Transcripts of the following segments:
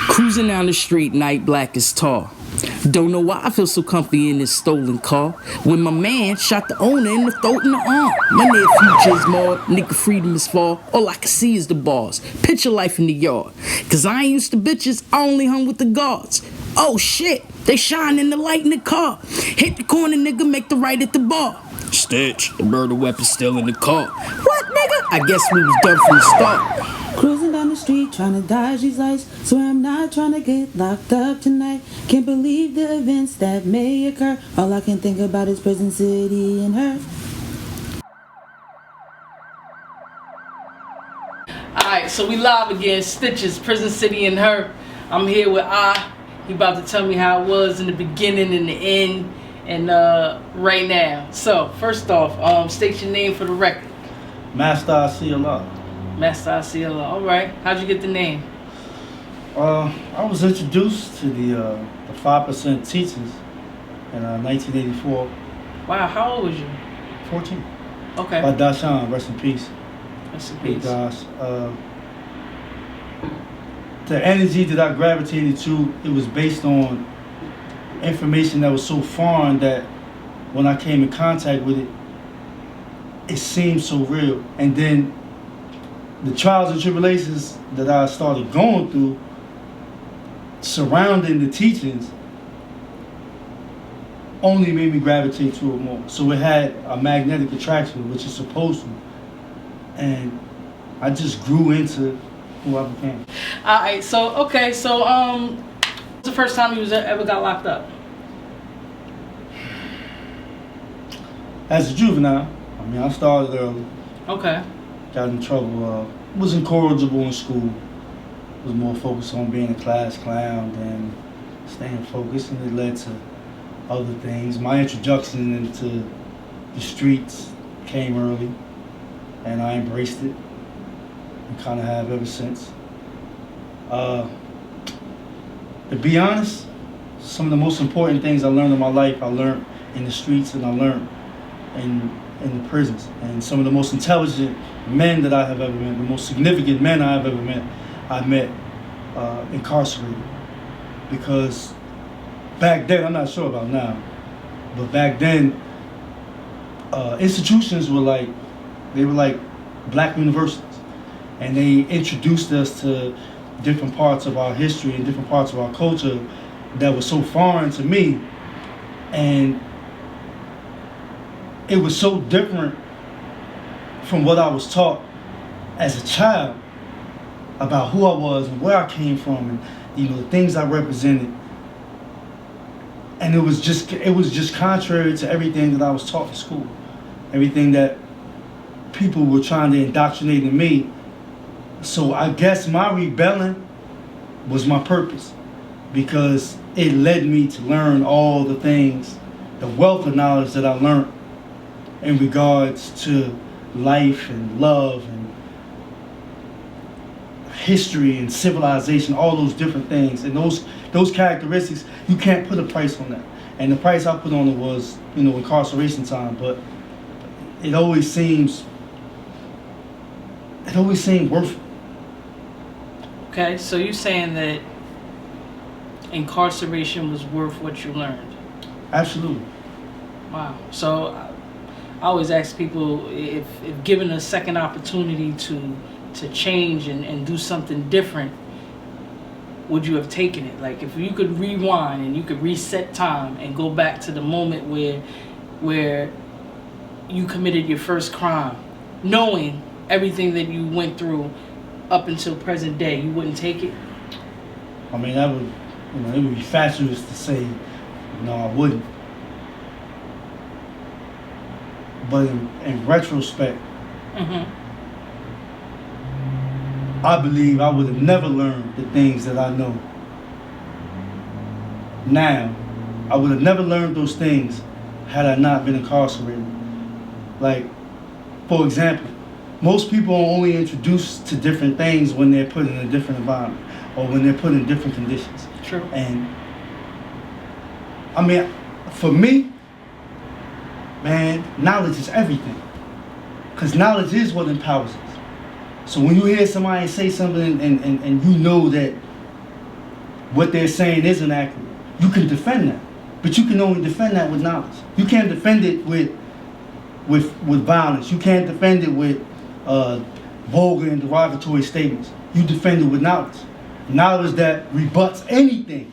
Cruising down the street, night black is tall. Don't know why I feel so comfy in this stolen car. When my man shot the owner in the throat and the arm. My near future is more, nigga freedom is far. All I can see is the bars. Picture life in the yard. Cause I ain't used to bitches, I only hung with the guards. Oh shit, they shine in the light in the car. Hit the corner, nigga, make the right at the bar. Stitch, the murder weapon still in the car. What, nigga? I guess we was done from the start. Cruising down the street, trying to dodge these lights. Swear I'm not trying to get locked up tonight. Can't believe the events that may occur. All I can think about is Prison City and her. Alright, so we live again. Stitches, Prison City and her. I'm here with He about to tell me how it was in the beginning and the end and right now. So, first off, state your name for the record. Master I See a Lot. Master I See a Lot. Alright, how'd you get the name? I was introduced to the 5% teachers in 1984. Wow, how old was you? 14. Okay. By Dashawn, rest in peace. Rest in Hey, peace. gosh. The energy that I gravitated to, it was based on information that was so foreign that when I came in contact with it, it seemed so real. And then the trials and tribulations that I started going through surrounding the teachings only made me gravitate to it more. So it had a magnetic attraction, which it's supposed to. And I just grew into who I became. Alright, so what's the first time you ever got locked up? As a juvenile, I started early. Okay. Got in trouble. Was incorrigible in school. Was more focused on being a class clown than staying focused, and it led to other things. My introduction into the streets came early, and I embraced it, and kind of have ever since. To be honest, some of the most important things I learned in my life, I learned in the streets, and I learned in the prisons. And some of the most intelligent men that I have ever met, the most significant men I have ever met, I met incarcerated. Because back then, I'm not sure about now, but back then, institutions were like black universities. And they introduced us to different parts of our history and different parts of our culture that was so foreign to me. And it was so different from what I was taught as a child about who I was and where I came from and the things I represented. And it was just contrary to everything that I was taught in school. Everything that people were trying to indoctrinate in me. So I guess my rebelling was my purpose, because it led me to learn all the things, the wealth of knowledge that I learned in regards to life and love and history and civilization, all those different things. And those characteristics, you can't put a price on that. And the price I put on it was, incarceration time, but it always seems worth it. Okay, so you're saying that incarceration was worth what you learned? Absolutely. Wow. So I always ask people, if given a second opportunity to change and do something different, would you have taken it? Like, if you could rewind and you could reset time and go back to the moment where you committed your first crime, knowing everything that you went through up until present day, you wouldn't take it? That would, it would be fatuous to say, no, I wouldn't. But in retrospect, I believe I would have never learned the things that I know now. I would have never learned those things had I not been incarcerated. Like, for example, most people are only introduced to different things when they're put in a different environment or when they're put in different conditions. True. And for me, man, knowledge is everything. Because knowledge is what empowers us. So when you hear somebody say something and you know that what they're saying isn't accurate, you can defend that. But you can only defend that with knowledge. You can't defend it with violence. You can't defend it with vulgar and derogatory statements. You defend it with knowledge. Knowledge that rebuts anything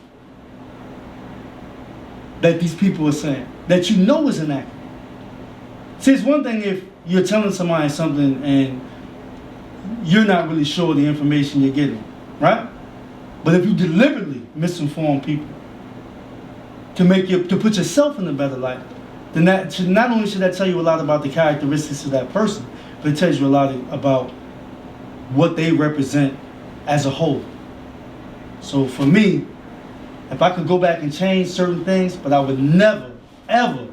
that these people are saying, that you know is inaccurate. See, it's one thing if you're telling somebody something and you're not really sure of the information you're getting, right? But if you deliberately misinform people to put yourself in a better light, then that should, not only should that tell you a lot about the characteristics of that person, but it tells you a lot about what they represent as a whole. So for me, if I could go back and change certain things, but I would never, ever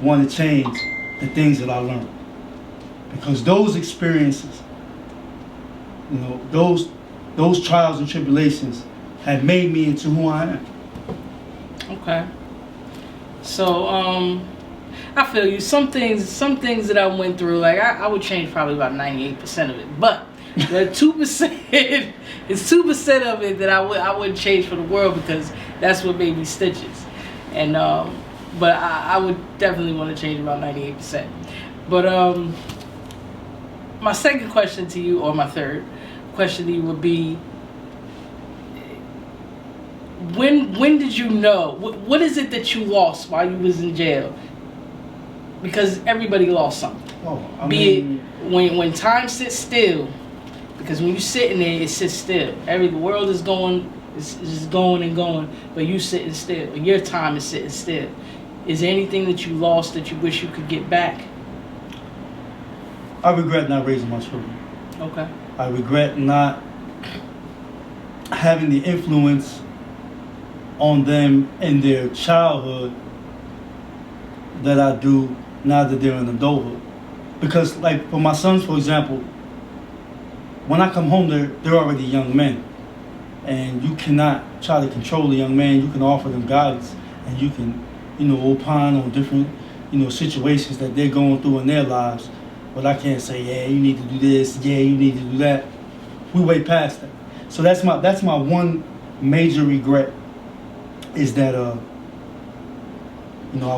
want to change the things that I learned. Because those experiences, you know, those trials and tribulations have made me into who I am. Okay. So, I feel you. Some things that I went through, like I would change probably about 98% of it. But the 2%, it's 2% of it that I wouldn't change for the world, because that's what made me stitches. And but I would definitely want to change about 98%. But my second question to you, or my third question to you, would be, when did you know? What is it that you lost while you was in jail? Because everybody lost something. Oh, Be it when time sits still, because when you sitting there, it sits still. The world is going, it's just going and going, but you sitting still. Your time is sitting still. Is there anything that you lost that you wish you could get back? I regret not raising my children. Okay. I regret not having the influence on them in their childhood that I do now that they're in adulthood. Because, like, for my sons, for example, when I come home, they're already young men. And you cannot try to control a young man. You can offer them guidance, and you can, opine on different, situations that they're going through in their lives. But I can't say, yeah, you need to do this, yeah, you need to do that. We way past that. So that's my one major regret, is that I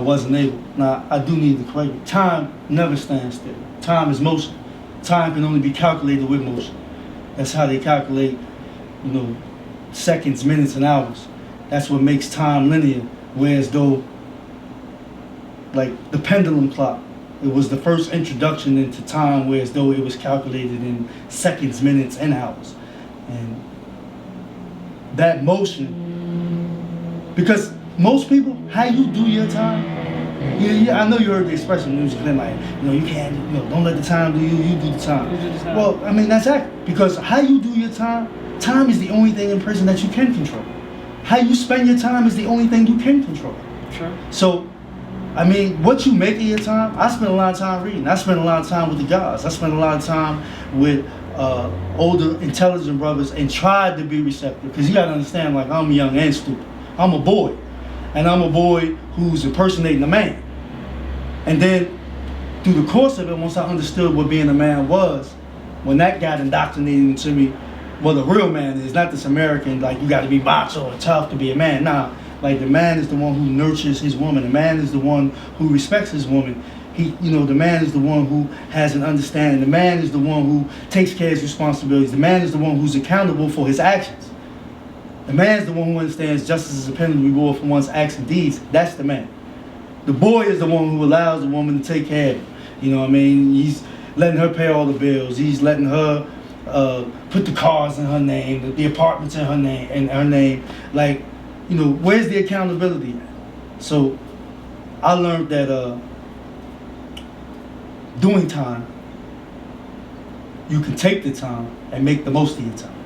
wasn't able. Now, I do need to correct it. Time never stands still. Time is motion. Time can only be calculated with motion. That's how they calculate, seconds, minutes, and hours. That's what makes time linear. Whereas though, like the pendulum clock, it was the first introduction into time, whereas though it was calculated in seconds, minutes, and hours. And that motion, because most people, how you do your time, I know you heard the expression, like, you can't, don't let the time do you, you do the time. Well, I mean, that's accurate, because how you do your time is the only thing in prison that you can control. How you spend your time is the only thing you can control. Sure. So, I mean, what you make of your time, I spend a lot of time reading. I spend a lot of time with the guys. I spend a lot of time with older, intelligent brothers, and tried to be receptive. Because you got to understand, like, I'm young and stupid. I'm a boy. And I'm a boy who's impersonating a man. And then, through the course of it, once I understood what being a man was, when that got indoctrinated into me, what a real man is, not this American, like, you got to be macho and tough to be a man. Nah, like, the man is the one who nurtures his woman. The man is the one who respects his woman. The man is the one who has an understanding. The man is the one who takes care of his responsibilities. The man is the one who's accountable for his actions. The man is the one who understands justice is a penalty reward for one's acts and deeds. That's the man. The boy is the one who allows the woman to take care of him. You know what I mean? He's letting her pay all the bills. He's letting her put the cars in her name, the apartments in her name. Like, where's the accountability at? So I learned that doing time, you can take the time and make the most of your time.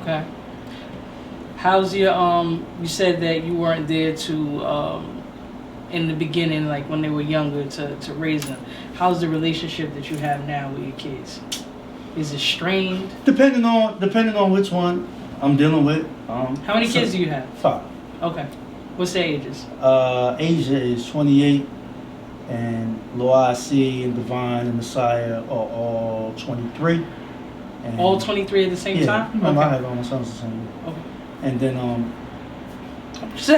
Okay. How's your you said that you weren't there to in the beginning, like when they were younger, to raise them. How's the relationship that you have now with your kids? Is it strained? Depending on which one I'm dealing with. How many kids do you have? 5. Okay. What's their ages? Asia is 28, and Loasi and Divine and Messiah are all 23. All 23 at the same time? Yeah, I have all my sons the same. Okay. And then I mean, Just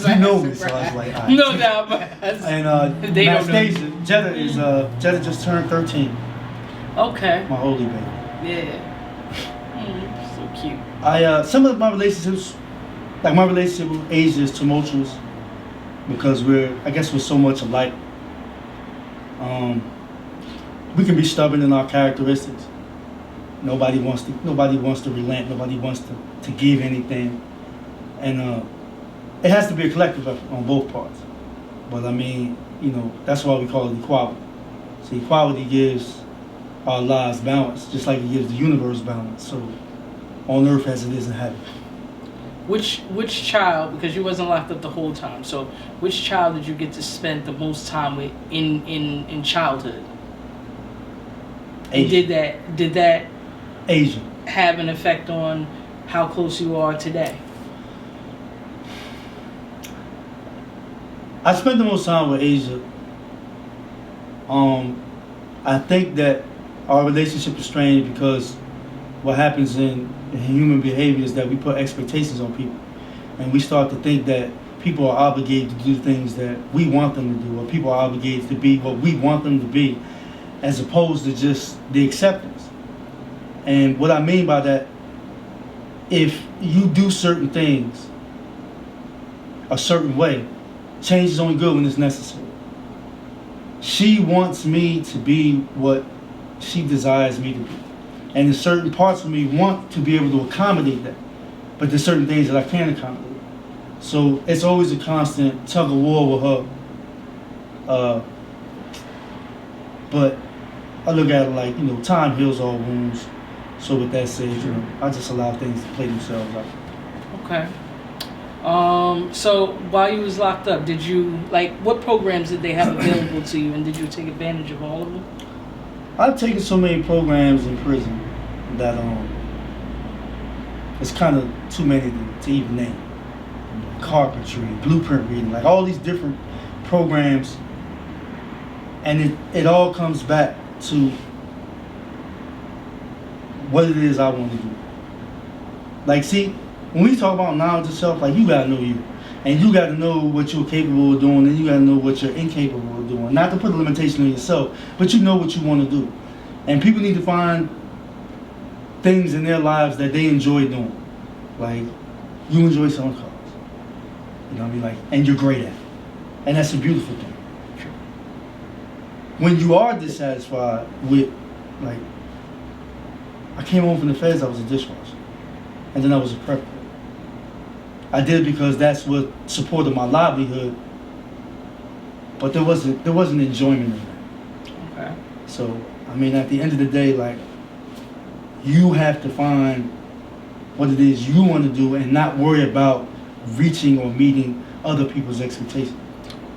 you know me, asking, so I was like, all right. No doubt, but And they don't know. Anastasia, Jetta just turned 13, Okay. my holy baby. Yeah. So cute. Some of my relationships, like my relationship with Asia is tumultuous because we're so much alike. We can be stubborn in our characteristics. Nobody wants to relent. Nobody wants to give anything, and it has to be a collective effort on both parts. But I mean, that's why we call it equality. So equality gives our lives balance, just like it gives the universe balance. So on earth as it is in heaven. Which child, because you wasn't locked up the whole time, so which child did you get to spend the most time with in childhood? And Asia. did that Asia. have an effect on how close you are today? I spent the most time with Asia. I think that our relationship is strange because what happens in human behavior is that we put expectations on people, and we start to think that people are obligated to do things that we want them to do, or people are obligated to be what we want them to be, as opposed to just the acceptance. And what I mean by that, if you do certain things a certain way, change is only good when it's necessary. She wants me to be what she desires me to be. And there's certain parts of me want to be able to accommodate that. But there's certain things that I can't accommodate. So it's always a constant tug of war with her. But I look at it like, time heals all wounds. So with that said, I just allow things to play themselves out. Okay. So while you was locked up, did you, what programs did they have available to you, and did you take advantage of all of them? I've taken so many programs in prison that it's kind of too many to even name. Carpentry, blueprint reading, like all these different programs, and it all comes back to what it is I want to do. Like, see, when we talk about knowledge of self, like, you gotta know you, and you gotta know what you're capable of doing, and you gotta know what you're incapable of doing. Not to put a limitation on yourself, but you know what you want to do. And people need to find things in their lives that they enjoy doing. Like, you enjoy selling cars. You know what I mean? Like, and you're great at it. And that's a beautiful thing. When you are dissatisfied with, like, I came home from the feds, I was a dishwasher. And then I was a prepper. I did it because that's what supported my livelihood. But there wasn't enjoyment in that. Okay. So, I mean, at the end of the day, like, you have to find what it is you want to do and not worry about reaching or meeting other people's expectations.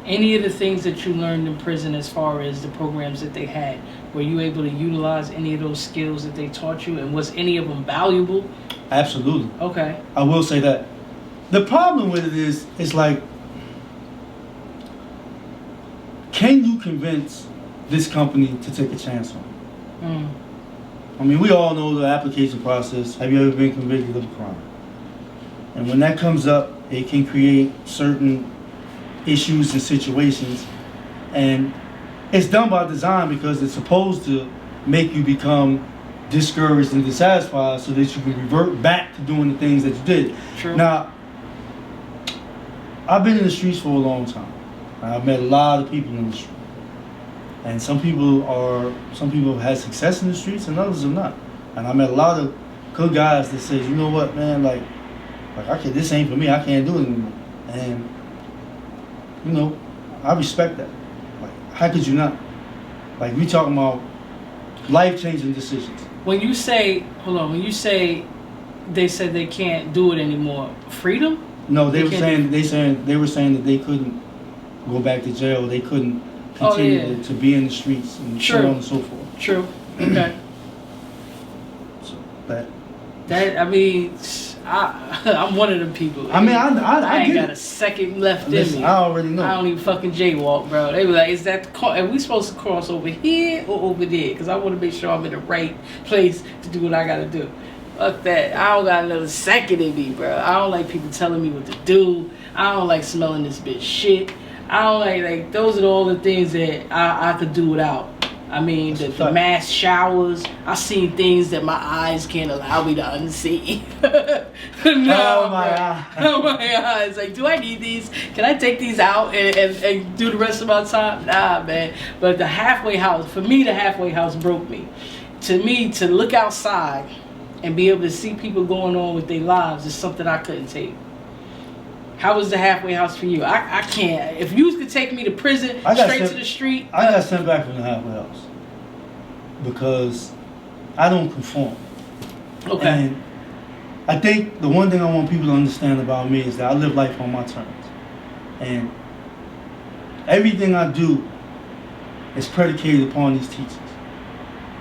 Any of the things that you learned in prison as far as the programs that they had, were you able to utilize any of those skills that they taught you, and was any of them valuable? Absolutely. Okay. I will say that. The problem with it is, it's like, can you convince this company to take a chance on you? I mean, we all know the application process. Have you ever been convicted of a crime? And when that comes up, it can create certain issues and situations. And it's done by design because it's supposed to make you become discouraged and dissatisfied so that you can revert back to doing the things that you did. True. Now, I've been in the streets for a long time. I've met a lot of people in the streets. And some people have had success in the streets and others have not. And I met a lot of good guys that say, you know what, man, like this ain't for me, I can't do it anymore. And, I respect that. Like, how could you not? Like, we talking about life-changing decisions. When you say they said they can't do it anymore, freedom? No, they were saying that they couldn't go back to jail, they couldn't continue to be in the streets and so on and so forth. True. Okay. So I'm one of them people. I mean, I ain't get got it. a second left Listen, in me. I already know. I don't even fucking jaywalk, bro. They be like, "Is that are we supposed to cross over here or over there?" Because I want to make sure I'm in the right place to do what I gotta do. Fuck that. I don't got another second in me, bro. I don't like people telling me what to do. I don't like smelling this bitch shit. I don't like those are all the things that I could do without. I mean, the mass showers. I've seen things that my eyes can't allow me to unsee. Oh my God. Oh my eyes. Like, do I need these? Can I take these out and do the rest of my time? Nah, man. But the halfway house, for me, the halfway house broke me. To me, to look outside and be able to see people going on with their lives is something I couldn't take. How was the halfway house for you? I can't. If you could take me to prison, straight to the street. I got sent back from the halfway house because I don't conform. Okay. And I think the one thing I want people to understand about me is that I live life on my terms. And everything I do is predicated upon these teachings.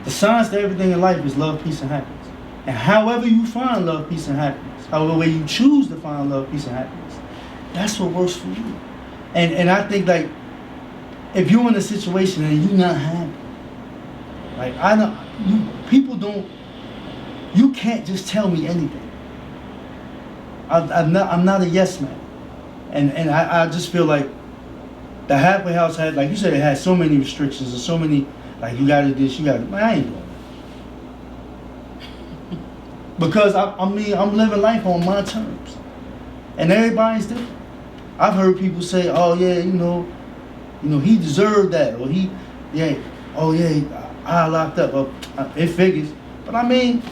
The signs to everything in life is love, peace, and happiness. And however you find love, peace, and happiness, however way you choose to find love, peace, and happiness, that's what works for you. And I think, like, if you're in a situation and you're not happy, like, you can't just tell me anything. I'm not a yes man. And I just feel like the halfway house had, like you said, it had so many restrictions and so many, like, you gotta do this, you gotta, man, I ain't doing that. Because I'm living life on my terms. And everybody's different. I've heard people say, oh yeah, you know, he deserved that, or I locked up. Well, it figures. But I mean,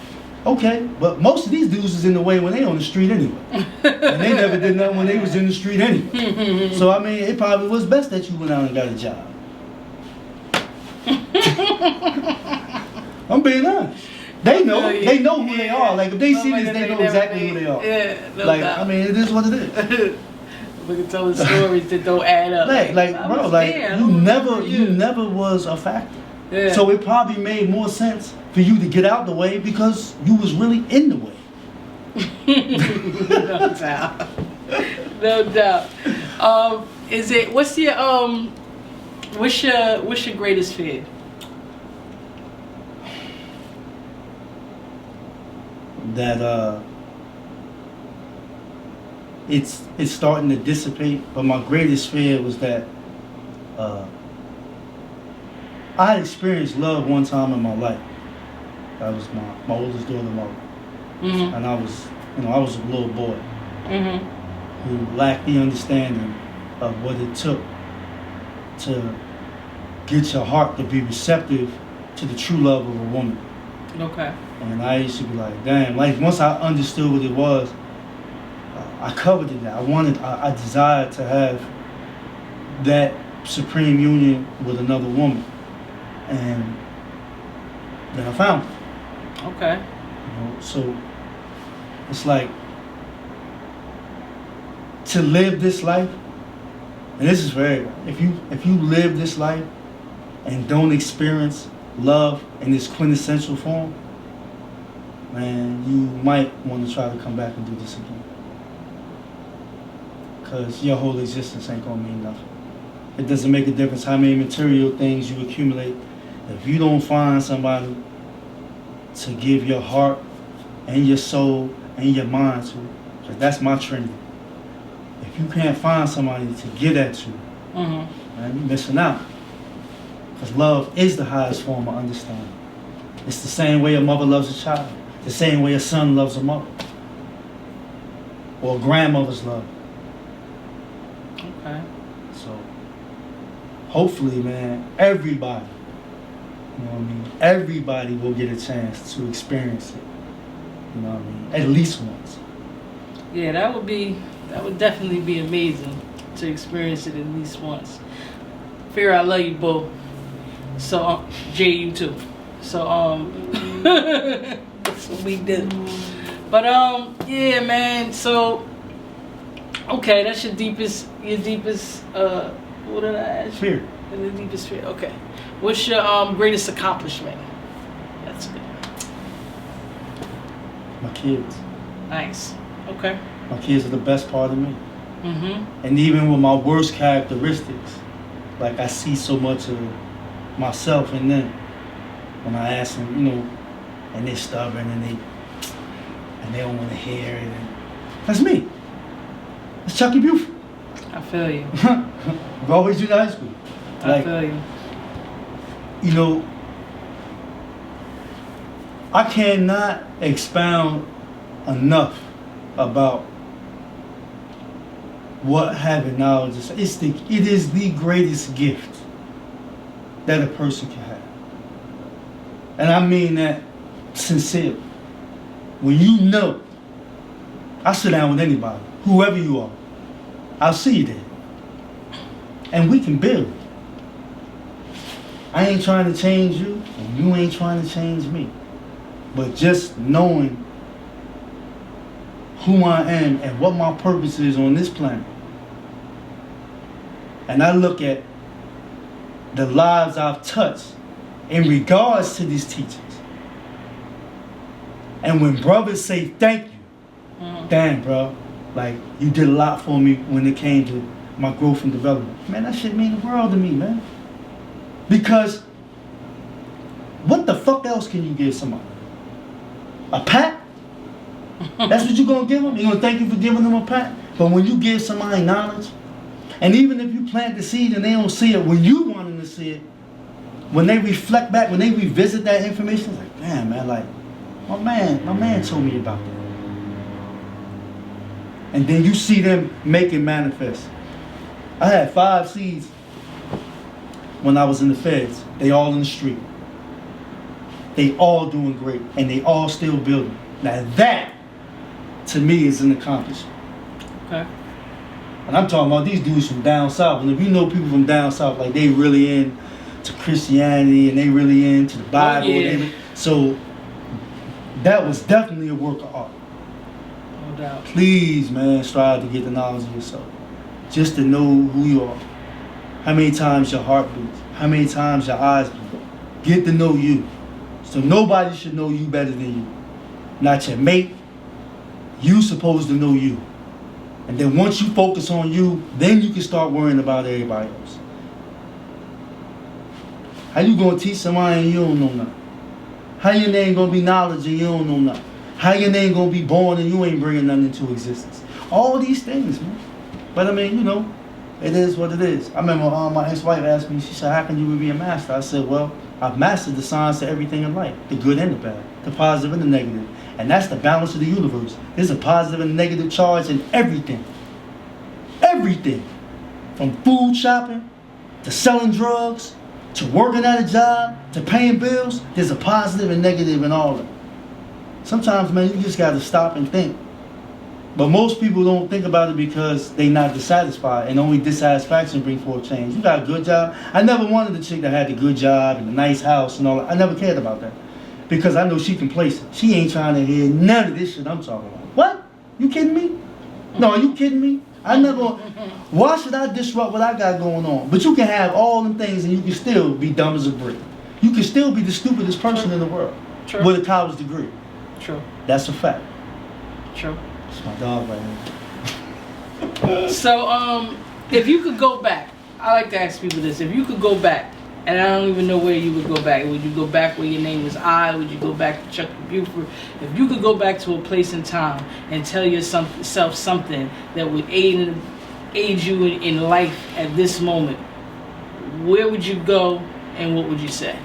okay, but most of these dudes is in the way when they on the street anyway. And they never did nothing when they was in the street anyway. So I mean, it probably was best that you went out and got a job. I'm being honest. They know who they are. Like, if they see this, they know exactly who they are. Yeah, no like, doubt. I mean, it is what it is. We can tell the stories that don't add up. Bro, like, you never was a factor. Yeah. So it probably made more sense for you to get out the way because you was really in the way. No doubt. No doubt. What's your greatest fear? That it's starting to dissipate, but my greatest fear was that I had experienced love one time in my life. That was my oldest daughter, Mother. Mm-hmm. And I was a little boy Mm-hmm. who lacked the understanding of what it took to get your heart to be receptive to the true love of a woman. Okay. And I used to be like, damn, like, once I understood what it was, I coveted that. I desired to have that supreme union with another woman. And then I found it. Okay. You know, so it's like, to live this life, and this is for everybody, if you live this life and don't experience love in its quintessential form, man, you might want to try to come back and do this again. Because your whole existence ain't going to mean nothing. It doesn't make a difference how many material things you accumulate. If you don't find somebody to give your heart and your soul and your mind to, because that's my training. If you can't find somebody to get at you, man, you're missing out. Because love is the highest form of understanding. It's the same way a mother loves a child. The same way a son loves a mother. Or a grandmother's love. Okay. So, hopefully, man, everybody, you know what I mean? Everybody will get a chance to experience it. You know what I mean? At least once. Yeah, that would definitely be amazing to experience it at least once. Fear, I love you, boo. So, Jay, you too. So, that's what we do. But, yeah, man, so, okay, that's your deepest, what did I ask? Fear. The deepest fear, okay. What's your greatest accomplishment? That's good. My kids. Nice. Okay. My kids are the best part of me. Mm-hmm. And even with my worst characteristics, like, I see so much of myself in them. When I ask them, you know, and they're stubborn and and they don't want to hear it. And that's me. That's Chucky Buford. I feel you. I've always been in high school. I feel you. You know, I cannot expound enough about what having knowledge is. It is the greatest gift that a person can have. And I mean that sincerely. When you know, I sit down with anybody, whoever you are, I'll see you there. And we can build. I ain't trying to change you, and you ain't trying to change me. But just knowing who I am and what my purpose is on this planet. And I look at the lives I've touched in regards to these teachings. And when brothers say thank you, damn, bro, like you did a lot for me when it came to my growth and development. Man, that shit mean the world to me, man. Because what the fuck else can you give somebody? A pat? That's what you gonna give them? You gonna thank you for giving them a pat? But when you give somebody knowledge, and even if you plant the seed and they don't see it when you want them to see it, when they reflect back, when they revisit that information, it's like, damn, man, like, my man told me about that. And then you see them make it manifest. I had 5 seeds when I was in the feds. They all in the street. They all doing great. And they all still building. Now that, to me, is an accomplishment. Okay. And I'm talking about these dudes from down south. And if you know people from down south, like they really into Christianity and they really into the Bible. Oh, yeah. So that was definitely a work of art. No doubt. Please, man, strive to get the knowledge of yourself. Just to know who you are. How many times your heart beats. How many times your eyes beat. Get to know you. So nobody should know you better than you. Not your mate. You supposed to know you. And then once you focus on you, then you can start worrying about everybody else. How you gonna teach somebody and you don't know nothing? How your name gonna be knowledge and you don't know nothing? How your name gonna be born and you ain't bringing nothing into existence? All these things, man. But I mean, you know, it is what it is. I remember my ex-wife asked me, she said, how can you be a master? I said, well, I've mastered the science of everything in life, the good and the bad, the positive and the negative. And that's the balance of the universe. There's a positive and negative charge in everything. Everything. From food shopping, to selling drugs, to working at a job, to paying bills, there's a positive and negative in all of it. Sometimes, man, you just gotta stop and think. But most people don't think about it because they're not dissatisfied, and only dissatisfaction brings forth change. You got a good job. I never wanted a chick that had a good job and a nice house and all that. I never cared about that. Because I know she complacent. She ain't trying to hear none of this shit I'm talking about. What? You kidding me? No, are you kidding me? I never. Why should I disrupt what I got going on? But you can have all them things and you can still be dumb as a brick. You can still be the stupidest person in the world. True. With a college degree. True. That's a fact. True. It's my dog right here. So, if you could go back, I like to ask people this. If you could go back, and I don't even know where you would go back. Would you go back where your name was I? Would you go back to Chuck Buford? If you could go back to a place in time and tell yourself something that would aid you in life at this moment, where would you go and what would you say?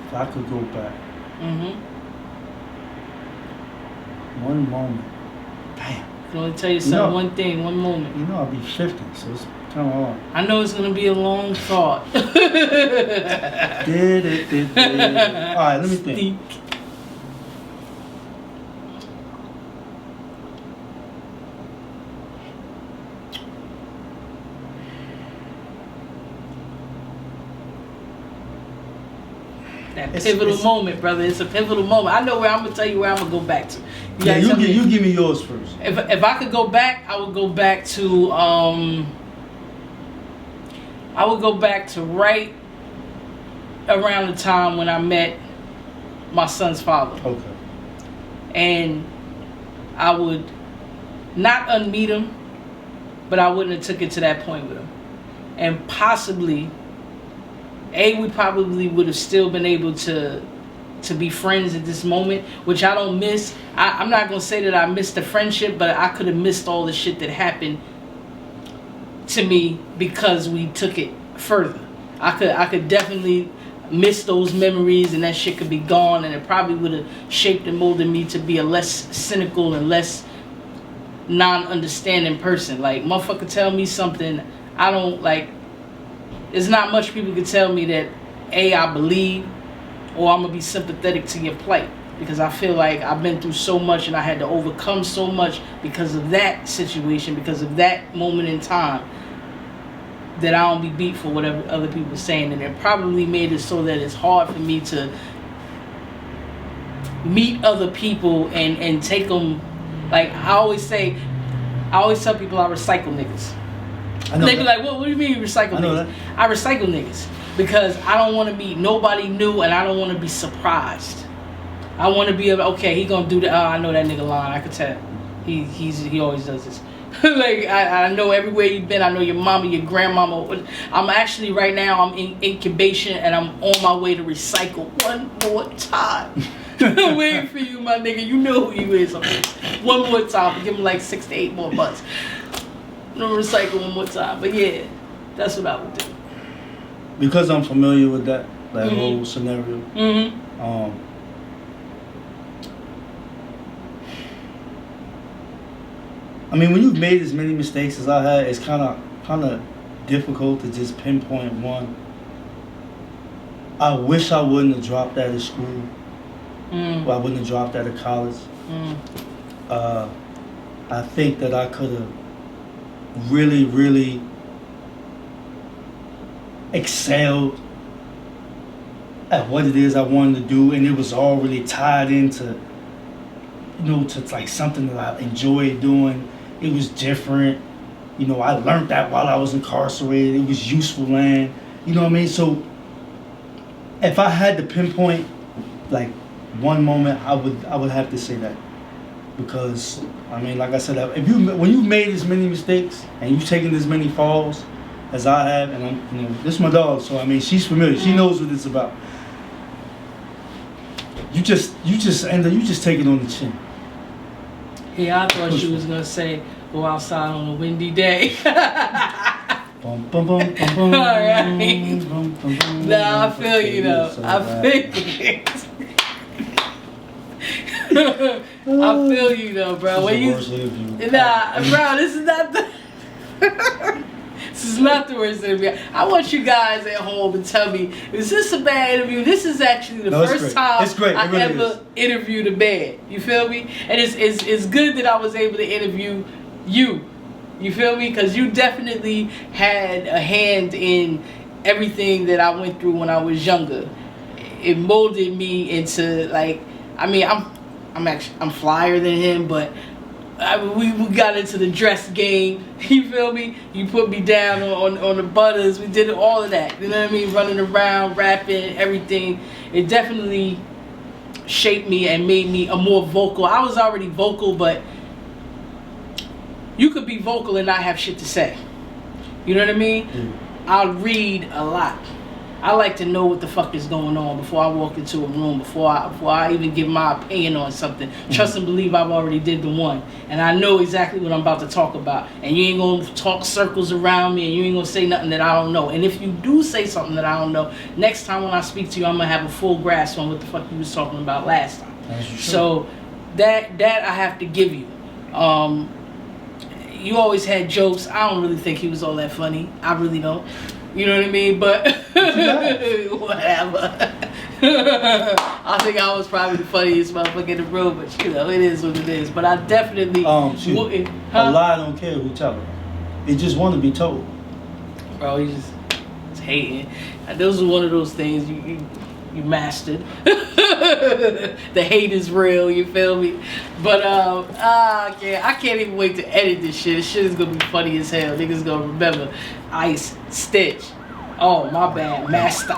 If I could go back. Mm-hmm. One moment. Damn. You can only tell yourself one thing, one moment. You know I'll be 50, so it's kind of hard. I know it's going to be a long thought. Alright, let me think. That pivotal moment, brother. It's a pivotal moment. I know where I'm gonna tell you where I'm gonna go back to. You give me yours first. If I could go back, I would go back to right around the time when I met my son's father. Okay. And I would not unmeet him, but I wouldn't have took it to that point with him. And possibly we probably would have still been able to to be friends at this moment, which I don't miss. I'm not gonna say that I missed the friendship, but I could have missed all the shit that happened to me because we took it further. I could definitely miss those memories, and that shit could be gone, and it probably would have shaped and molded me to be a less cynical and less non-understanding person. Like, motherfucker tell me something I don't like. There's not much people can tell me that I believe, or I'm gonna be sympathetic to your plight, because I feel like I've been through so much and I had to overcome so much because of that situation, because of that moment in time, that I don't be beat for whatever other people are saying. And it probably made it so that it's hard for me to meet other people and take them. Like, I always tell people I recycle niggas. They be like, what do you mean you recycle niggas? I recycle niggas because I don't want to meet nobody new, and I don't want to be surprised. I want to be able, okay, he gonna do that. Oh, I know that nigga line. I could tell. He always does this. Like, I know everywhere you've been. I know your mama, your grandmama. I'm actually right now, I'm in incubation, and I'm on my way to recycle one more time. I'm waiting for you, my nigga. You know who you is. One more time. Give him like 6 to 8 more months. I'm gonna recycle one more time. But yeah, that's what I would do. Because I'm familiar with that whole scenario. Mm-hmm. I mean, when you've made as many mistakes as I had, it's kind of difficult to just pinpoint one. I wish I wouldn't have dropped out of school. Well, I wouldn't have dropped out of college. I think that I could have really, really excelled at what it is I wanted to do, and it was all really tied into, to like something that I enjoyed doing. It was different. I learned that while I was incarcerated. It was useful land. You know what I mean? So if I had to pinpoint like one moment, I would have to say that. Because I mean, like I said, when you've made as many mistakes and you've taken as many falls as I have, and this is my dog, so I mean, she's familiar. She knows what it's about. You just take it on the chin. Yeah, I thought she was gonna say go outside on a windy day. Bum, bum, bum, bum, bum, All right. bum, bum, bum, Nah, I feel you though. so I feel you though, bro. When you, bro, this is not the. This is not the worst interview. I want you guys at home to tell me, is this a bad interview? This is actually the first time I really ever interviewed a man. You feel me? And it's good that I was able to interview you. You feel me? Because you definitely had a hand in everything that I went through when I was younger. It molded me into, like, I mean, I'm flyer than him, but we got into the dress game. You feel me? You put me down on the butters. We did all of that. You know what I mean? Running around, rapping, everything. It definitely shaped me and made me a more vocal. I was already vocal, but you could be vocal and not have shit to say. You know what I mean? I read a lot. I like to know what the fuck is going on before I walk into a room, before I even give my opinion on something. Trust and believe I've already did the one. And I know exactly what I'm about to talk about. And you ain't going to talk circles around me, and you ain't going to say nothing that I don't know. And if you do say something that I don't know, next time when I speak to you, I'm going to have a full grasp on what the fuck you was talking about last time. So that I have to give you. You always had jokes. I don't really think he was all that funny. I really don't. You know what I mean? But whatever. I think I was probably the funniest motherfucker in the room, but it is what it is. But I definitely a lie don't care who tell it. They just want to be told. Bro, he's hating. Those are one of those things you mastered. The hate is real, you feel me? But I can't even wait to edit this shit. This shit is gonna be funny as hell. Niggas gonna remember Ice Stitch. Oh, my bad. Master